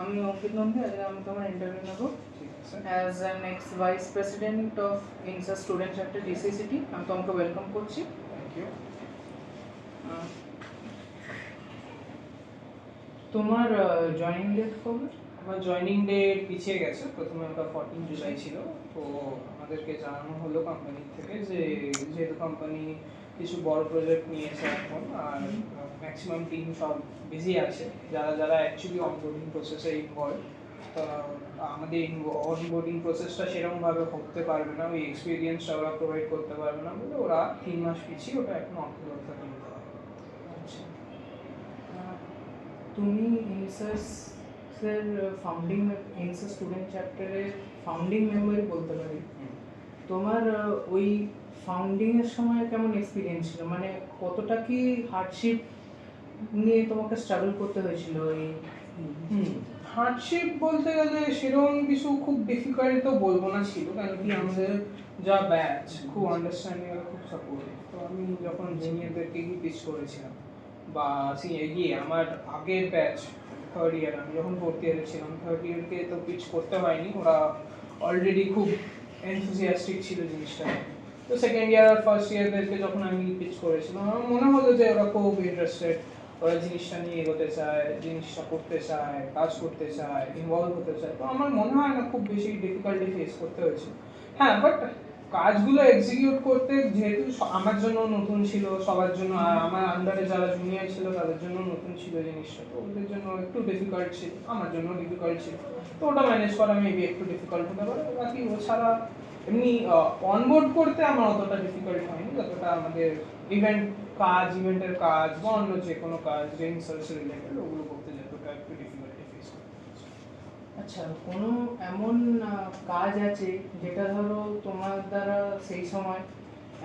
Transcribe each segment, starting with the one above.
আমি অঙ্কিত নন্দী, আজকে আমি তোমার ইন্টারভিউ নেব as an ex vice president of ইনসার্স স্টুডেন্ট চ্যাপ্টার GCECT। আমি তোমাকে ওয়েলকাম করছি। Thank you. তোমার জয়েনিং ডেট কবে? আমার জয়েনিং ডেট পিছিয়ে গেছে। প্রথমে ওটা 14 জুলাই ছিল। তো আমাদেরকে জানানো হলো কোম্পানি থেকে যে যেহেতু কোম্পানি কিছু বড় প্রজেক্ট নিয়েছে এখন, আর ম্যাক্সিমাম টিম সব বিজি আছে, যারা যারা অ্যাকচুয়ালি অনবোর্ডিং প্রসেসে ইনভলভ, আমাদের অনবোর্ডিং প্রসেসটা সেরকমভাবে করতে পারবে না, ওই এক্সপিরিয়েন্সটা ওরা প্রোভাইড করতে পারবে না বলে ওরা 3 মাস পিছিয়ে ওটা এখন অর্থলব্ধ নিতে হবে। আচ্ছা, তুমি ইনসার্স এর ফাউন্ডিং ইনসার্স স্টুডেন্ট চ্যাপ্টারের ফাউন্ডিং মেম্বারই বলতে পারি। তোমার ওই ফাউন্ডিং এর সময় কেমন এক্সপিরিয়েন্স ছিল, মানে কতটা কি হার্ডশিপ নিয়ে তোমাকে স্ট্রাগল করতে হয়েছিল? এই হার্ডশিপ বলতে গেলে সেরকম কিছু খুব ডিফিকাল্ট তো বলবো না ছিল, কারণ কি আমাদের যা ব্যাচ খুব আন্ডারস্ট্যান্ডিং আর খুব সাপোর্টিভ। তো আমি যখন জুনিয়রদেরকে পিচ করেছিলাম বা আমার আগের ব্যাচ থার্ড ইয়ার, আমি যখন ফোর্থ ইয়ারে ছিলাম, থার্ড ইয়ারকে তো পিচ করতে হয়নি, ওরা অলরেডি খুব এনথুজিয়াস্টিক ছিল জিনিসটা। তো সেকেন্ড ইয়ার আর ফার্স্ট ইয়ারদেরকে যখন আমি পিচ করেছিলাম, আমার মনে হলো যে ওরা খুব ইন্টারেস্টেড, ওরা জিনিসটা নিয়ে এগোতে চায়, জিনিসটা করতে চায়, কাজ করতে চায়, ইনভলভ হতে চায়। তো আমার মনে হয় না খুব বেশি ডিফিকাল্টি ফেস করতে হয়েছে। হ্যাঁ, বাট কাজগুলো এক্সিকিউট করতে যেহেতু আমার জন্য নতুন ছিল, সবার জন্য, আর আমার আন্ডারে যারা জুনিয়র ছিল তাদের জন্য নতুন ছিল জিনিসটা, তো ওদের জন্য একটু ডিফিকাল্ট ছিল, আমার জন্য ডিফিকাল্ট ছিল। তো ওটা ম্যানেজ করা মেবি একটু ডিফিকাল্ট হতে পারে। বাকি ওছাড়া এমনি অনবোর্ড করতে আমার অতটা ডিফিকাল্ট হয়নি, যতটা আমাদের ইভেন্টের কাজ বা অন্য যে কোনো কাজ ইনসার্স রিলেটেড ওগুলো করতে যতটা একটু ডিফিকাল্টি ফেস করতে হচ্ছে। আচ্ছা, কোনো এমন কাজ আছে যেটা ধরো তোমার দ্বারা সেই সময়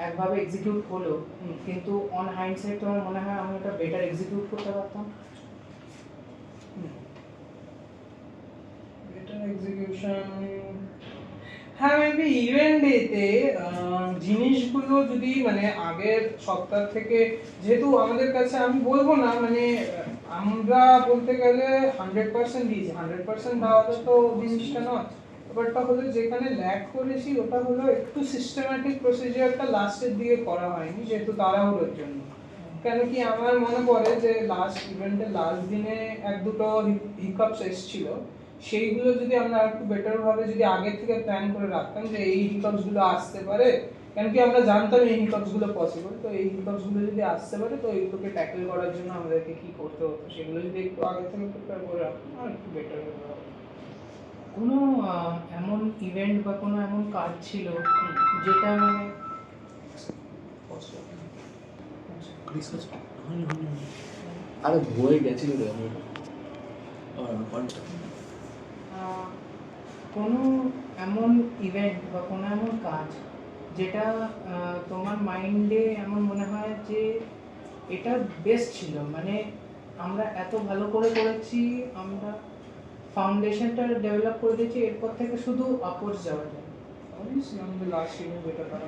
একভাবে এক্সিকিউট হলো, কিন্তু অন হাইন্ডসাইড তোমার মনে হয় আমি ওটা বেটার এক্সিকিউট করতে পারতাম? বেটার এক্সিকিউশন, হ্যাঁ মেবি ইভেন্ট ডেতে জিনিসগুলো যদি মানে আগের সপ্তাহ থেকে, যেহেতু আমাদের কাছে আমি বলবো না মানে আমরা বলতে গেলে 100% দিয়েছি, 100% দেওয়াটা তো জিনিসটা নয়। ব্যাপারটা হলো যেখানে ল্যাক করেছি ওটা হলো একটু সিস্টেম্যাটিক প্রসিজারটা লাস্টের দিকে করা হয়নি, যেহেতু তাড়াহুড়োর জন্য। কেন কি আমার মনে পড়ে যে লাস্ট ইভেন্টের লাস্ট দিনে এক দুটো হিকআপস এসেছিল, সেইগুলো যদি আমরা একটু বেটার ভাবে যদি আগে থেকে প্ল্যান করে রাখতাম যে এই হিকআপস গুলো আসতে পারে, কেন কি আমরা জানতাম এই হিকআপস গুলো পসিবল, তো এই হিকআপস গুলো যদি আসতে পারে তো এইগুলোকে ট্যাকেল করার জন্য আমাদেরকে কি করতে হতো সেগুলো যদি একটু আগে থেকে প্রিপেয়ার করে রাখতাম আর একটু বেটার হতো। কোনো এমন ইভেন্ট বা কোনো এমন কাজ ছিল যেটা মানে আরে বই গেছিল রে কোনো এমন ইভেন্ট বা কোনো এমন কাজ যেটা তোমার মাইন্ডে এমন মনে হয় যে এটা বেস্ট ছিল, মানে আমরা এত ভালো করে করেছি, আমরা ফাউন্ডেশনটা ডেভেলপ করে দিয়েছি, এরপর থেকে শুধু আপওয়ার্ডস যাওয়া যায়। আমাদের লাস্ট ইভেন্ট যেটা তারা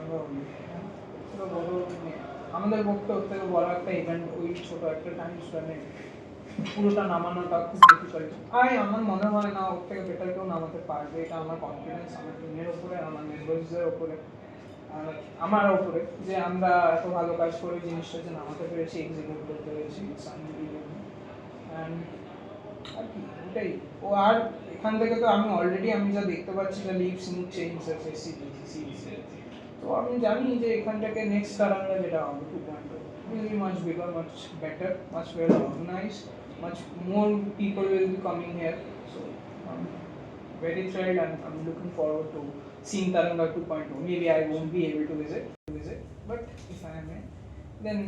আমাদের পক্ষে ওর থেকে বড় একটা ইভেন্ট ওই ছোট একটা টাইম স্প্যানে পুরোটা নামানোটা খুব ডিফিকাল্ট। আমার মনে হয় না ওর থেকে বেটার কেউ নামাতে পারবে, এটা আমার কনফিডেন্স আমার টিমের উপরে, আমার মেম্বার্সদের উপরে, আর আমার উপরে, যে আমরা এত ভালো কাজ করে জিনিসটা যে নামাতে পেরেছি, এক্সিকিউট করতে পেরেছি। অ্যান্ড আর কি ওটাই। ও আর এখান থেকে তো আমি অলরেডি আমি যা দেখতে পাচ্ছি যে লিভস নিচ্ছে ইনসার্স এসসি, তো আমি জানি যে এখান থেকে নেক্সট তারাঙ্গা যেটা হবে 2.0 will be much bigger, much better, much well organized, much more people will be coming here. So I'm very thrilled and I'm looking forward to seeing Taranga 2.0. Maybe I won't be able to visit, but if I am in, then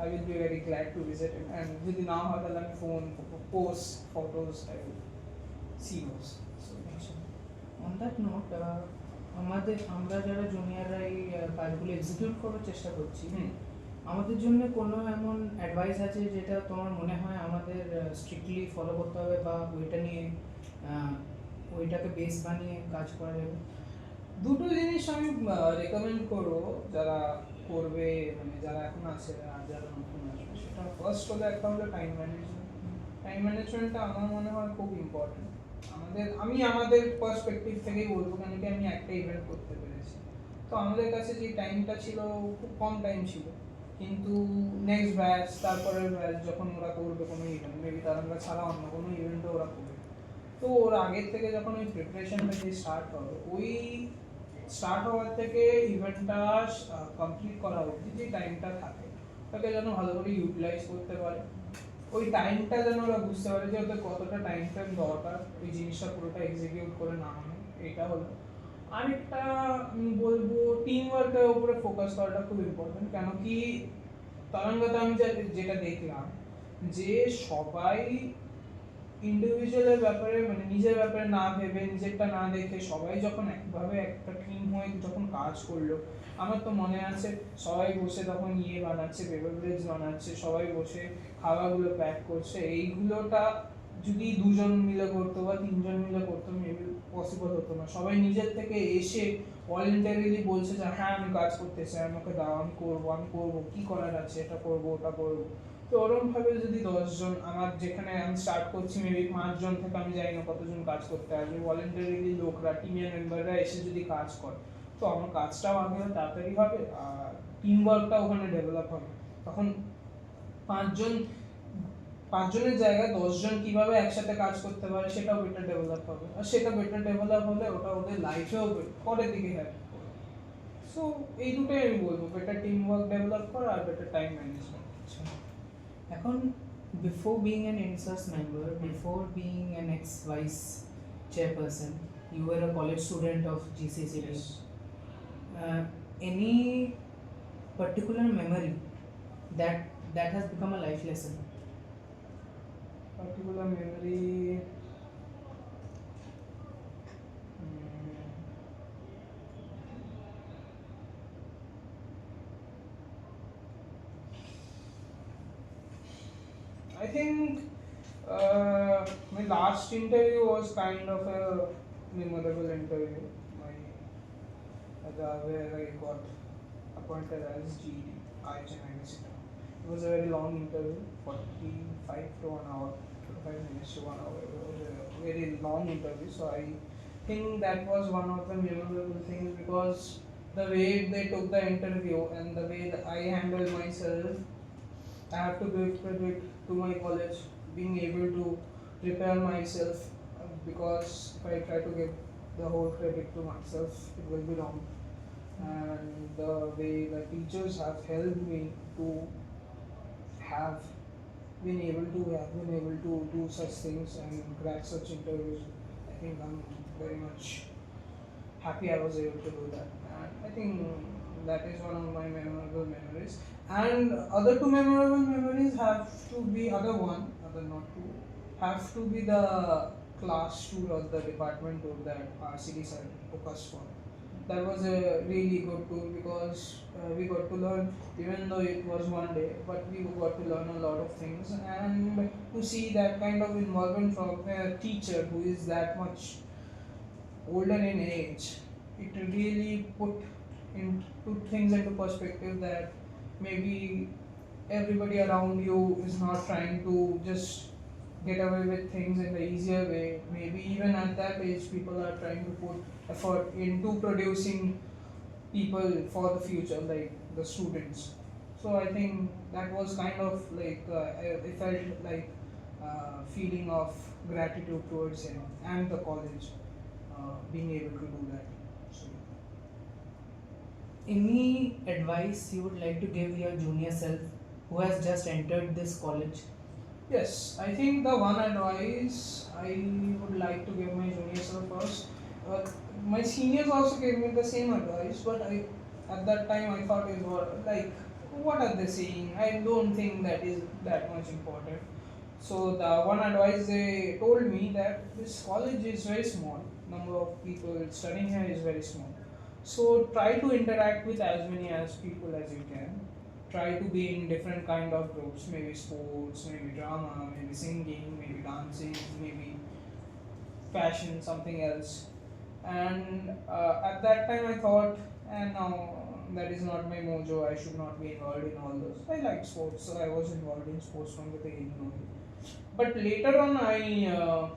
I will be very glad to visit it. And with the now Hadalan phone, posts, photos, I will see those. So on that note, আমরা যারা জুনিয়ররা এই কাজগুলো execute করার চেষ্টা করছি, আমাদের জন্য কোনো এমন অ্যাডভাইস আছে যেটা তোমার মনে হয় আমাদের স্ট্রিক্টলি ফলো করতে হবে বা ওইটা নিয়ে ওইটাকে বেস বানিয়ে কাজ করা যাবে? দুটো জিনিস আমি রেকমেন্ড করবো যারা করবে, মানে যারা এখন আছে আর যারা নতুন আসবে, সেটা ফার্স্ট হলো একটা হলো টাইম ম্যানেজমেন্ট। টাইম ম্যানেজমেন্টটা আমার মনে হয় খুব ইম্পর্টেন্ট। আমি আমাদের পার্সপেক্টিভ থেকেই বলবো, কেন কি আমি একটা ইভেন্ট করতে পেরেছি। তো আমাদের কাছে যে টাইমটা ছিল খুব কম টাইম ছিল, কিন্তু নেক্সট ব্যাচ, তারপরের ব্যাচ যখন ওরা করবে কোনো ইভেন্ট, মেবি তারা ছাড়া অন্য কোনো ইভেন্টও ওরা করবে, তো ওর আগের থেকে যখন ওই প্রিপারেশনটা যে স্টার্ট হবে, ওই স্টার্ট হওয়ার থেকে ইভেন্টটা কমপ্লিট করা অবধি যে টাইমটা থাকে তাকে যেন ভালো করে ইউটিলাইজ করতে পারে। ওই টাইমটা যেন ওরা বুঝতে পারে যে ওদের কতটা টাইম দরকার ওই জিনিসটা পুরোটা এক্সিকিউট করে নামানো। এটা হলো আরেকটা আমি বলবো, টিম ওয়ার্কের উপরে ফোকাস করাটা খুব ইম্পর্টেন্ট। কেন কি তরঙ্গাতে আমি যেটা দেখলাম যে সবাই ইন্ডিভিজুয়ালের ব্যাপারে, মানে নিজের ব্যাপারে না ভেবে, নিজেরটা না দেখে সবাই যখন একভাবে একটা টিম হয়ে যখন কাজ করলো, আমার তো মনে আছে সবাই বসে তখন বানাচ্ছে, বেভারেজ বানাচ্ছে, সবাই বসে খাবারগুলো প্যাক করছে, এইগুলোটা যদি দুজন মিলে করতো বা তিনজন মিলে করতো মেবি পসিবল হতো না। সবাই নিজের থেকে এসে ভলেন্টারিলি বলছে যে হ্যাঁ আমি কাজ করতে চাই, আমাকে দাও, আমি করবো, কি করার আছে, এটা করবো, ওটা করবো। তো ওরকম ভাবে যদি 10 জন, আমার যেখানে আমি স্টার্ট করছি মেবি 5 জন থেকে আমি জানি না কতজন কাজ করতে আসবে, ভলেন্টারিলি লোকরা, টিমের মেম্বাররা এসে যদি কাজ করে, তো আমার কাজটাও আগে তাড়াতাড়ি হবে আর টিম ওয়ার্কটা ওখানে ডেভেলপ হবে। তখন 5 জন, 5 জনের জায়গায় 10 জন কিভাবে একসাথে কাজ করতে পারে সেটাও বেটার ডেভেলপ হবে, আর সেটা বেটার ডেভেলপ হলে ওটা ওদের লাইফেও পরের দিকে হেল্প করবে। সো এই দুটোই আমি বলবো, বেটার টিম ওয়ার্ক ডেভেলপ করা আর বেটার টাইম ম্যানেজমেন্ট। এখন before being an InCerS member, before being an ex-vice chairperson, you were a college student of GCECT. Yes. Any particular memory that has become a life lesson? Particular memory, I think my last interview was kind of a memorable interview. Where I got appointed as GD, It was a very long interview, 45 to 1 hour, 45 minutes to 1 hour. It was a very long interview. So I think that was one of the memorable things, because the way they took the interview and the way that I handled myself, I have to give credit to my college being able to prepare myself, because if I try to give the whole credit to myself, it will be wrong. And the way the teachers have helped me to have been able to do such things and crack such interviews, I think I'm very much happy I was able to do that. And I think that is one of my memorable memories. And other two memorable memories have to be have to be the class tour or the department tour that RCD sir took us for. That was a really good tour, because we got to learn, even though it was one day, but we got to learn a lot of things, and to see that kind of involvement from a teacher who is that much older in age, it really put things into perspective, that maybe everybody around you is not trying to just get away with things in the easier way. Maybe even at that age, people are trying to put effort into producing people for the future, like the students. So I think that was kind of like I felt like feeling of gratitude towards him and the college being able to do that. So, Any advice you would like to give your junior self who has just entered this college? yes, I think the one advice I would like to give my junior self first. My seniors also gave me the same advice, but at that time I thought it was like, what are they saying? I don't think that is that much important. So the one advice they told me, that this college is very small, number of people studying here is very small. So try to interact with as many as people as you can. Try to be in different kind of groups, maybe sports, maybe drama, maybe singing, maybe dancing, maybe fashion, something else. And at that time I thought, and now that is not my mojo, I should not be involved in all those. I like sports, so I was involved in sports from the beginning only. But later on, I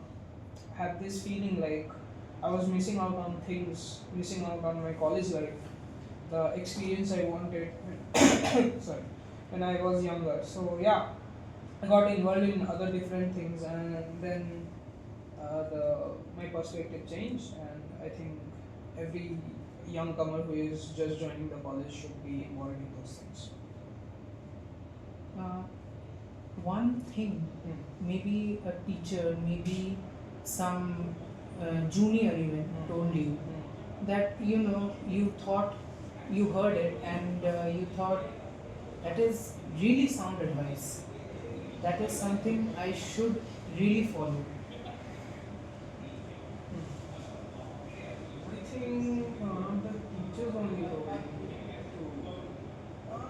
had this feeling like I was missing out on things, missing out on my college life, the experience I wanted. Sorry, when I was younger. So yeah, I got involved in other different things, and then my perspective changed, and I think every young comer who is just joining the college should be involved in those things. Uh, one thing, maybe a teacher, maybe some junior even told you that you thought you heard it and you thought that is really sound advice. That is something I should really follow. I think the teachers only told me to.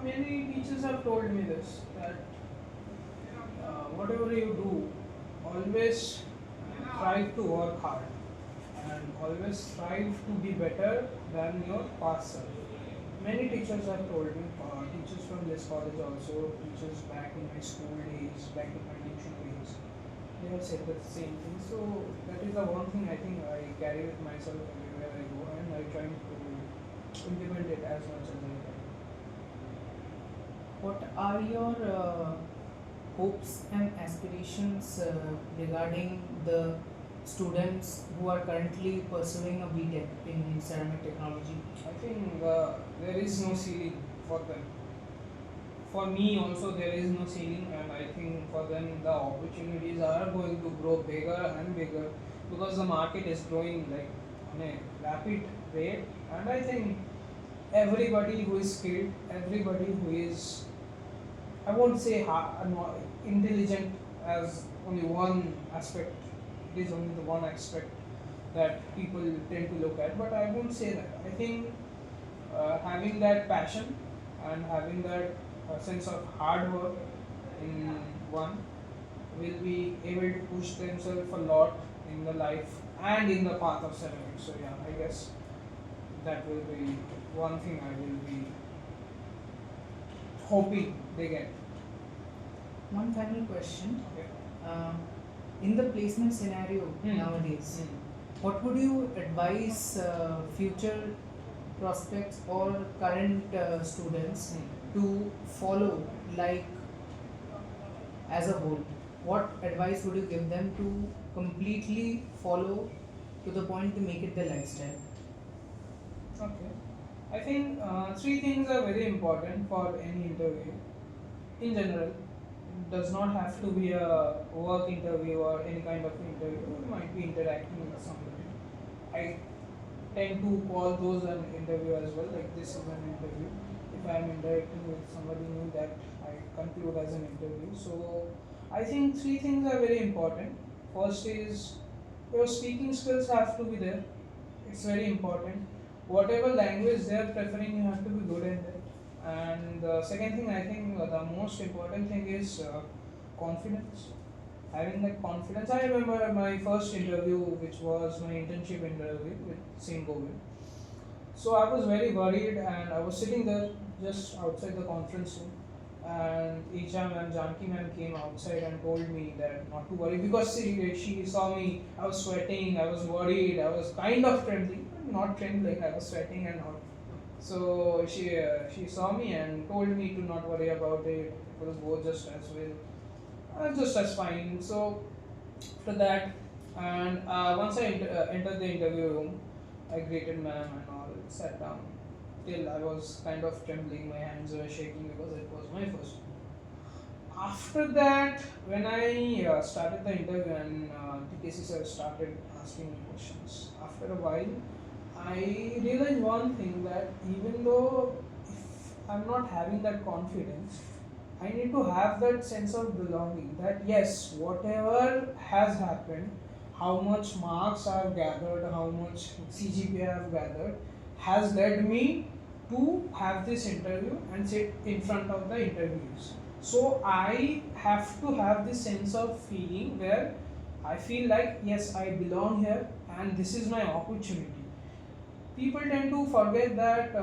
Many teachers have told me this that whatever you do, always strive to work hard and always strive to be better than your past self. Many teachers have told me, teachers from this college also, teachers back in my school days, back in my tuition days, they have said the same thing. So that is the one thing I think I carry with myself everywhere I go, and I try to implement it as much as I can. What are your hopes and aspirations regarding the students who are currently pursuing a BTech in ceramic technology? I think there is no ceiling for them. For me also there is no ceiling, and I think for them the opportunities are going to grow bigger and bigger because the market is growing like on a rapid rate, and I think everybody who is skilled, everybody who is, I won't say intelligent as only one aspect, it is only the one aspect that people tend to look at, but I won't say that. I think having that passion and having that sense of hard work in one will be able to push themselves a lot in the life and in the path of ceramics. So yeah, I guess that will be one thing I will be hoping they get. One final question. Okay. In the placement scenario nowadays, what would you advise future prospects or current students to follow, like as a whole? What advice would you give them to completely follow to the point to make it their lifestyle? Okay. I think three things are very important for any interview. In general, it does not have to be a work interview or any kind of interview. You might be interacting with somebody. I tend to call those an interview as well, like this is an interview. If I am interacting with somebody new, that I conclude as an interview. So I think three things are very important. First is your speaking skills have to be there. It's very important. Whatever language they are preferring, you have to be good in it. And the second thing, I think the most important thing is confidence. Having that confidence. I remember my first interview, which was my internship interview with St. Govind. So I was very worried, and I was sitting there just outside the conference room, and HR ma'am, Janki ma'am came outside and told me that not to worry because she saw me. I was sweating, I was worried, I was kind of trembling, not trembling, I was sweating and all. So she saw me and told me to not worry about it. It will go just as well, just as fine. So after that, and once I entered the interview room, I greeted ma'am and all, sat down. Till I was kind of trembling, my hands were shaking because it was my first. After that, when I started the interview and TKC sir started asking me questions, after a while, I realized one thing, that even though if I'm not having that confidence, I need to have that sense of belonging, that yes, whatever has happened, how much marks I have gathered, how much CGPA I have gathered, has led me to have this interview and sit in front of the interviews. So I have to have this sense of feeling where I feel like yes, I belong here and this is my opportunity. People tend to forget that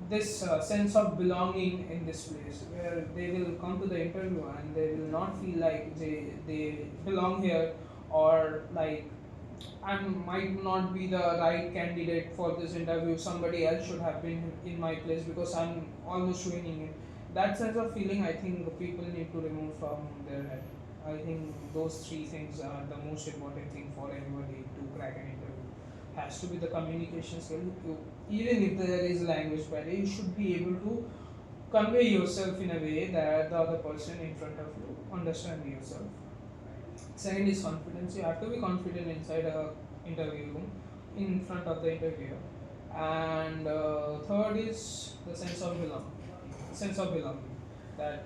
this sense of belonging in this place, where they will come to the interview and they will not feel like they belong here, or like I might not be the right candidate for this interview. Somebody else should have been in my place because I'm almost winning it. That sense of feeling, I think people need to remove from their head. I think those three things are the most important thing for anybody to crack an interview. Has to be the communication skill. Even if there is language barrier, you should be able to convey yourself in a way that the other person in front of you understands yourself. Second is confidence. You have to be confident inside a interview room, in front of the interviewer. And third is the sense of belonging. Sense of belonging. That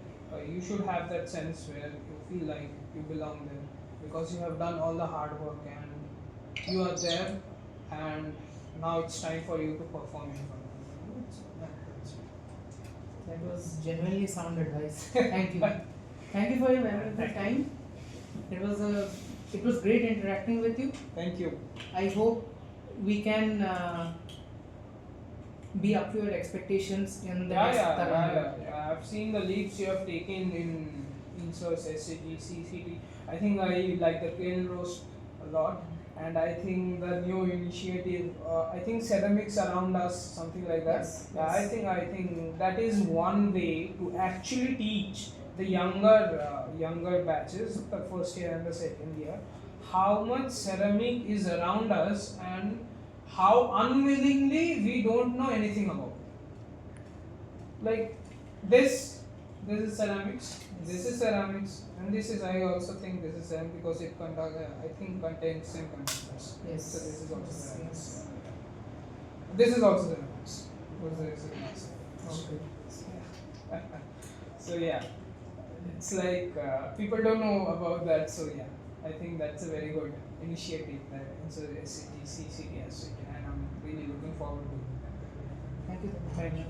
you should have that sense where you feel like you belong there because you have done all the hard work and you are there, and now it's time for you to perform in front of them. So that's it. That was genuinely sound advice. Thank you. Thank you for your valuable time. It was great interacting with you. Thank you. I hope we can be up to your expectations in the next Taran. I've seen the leaps you have taken in InCerS, GCECT. I think I like the trail roast a lot, and I think the new initiative, I think ceramics around us, something like that. Yes, I think that is one way to actually teach the younger batches, the first year and the second year, how much ceramic is around us and how unwillingly we don't know anything about it. Like this is ceramics, this is ceramics, and this is, I also think this is ceramic because it contains same conductors. Yes. So this is also ceramics. Yes. This is also ceramics. Because there is a glass. Okay. So yeah, it's like people don't know about that. So yeah, I think that's a very good initiative that InCerS GCECT has taken, and I'm really looking forward to it. Thank you.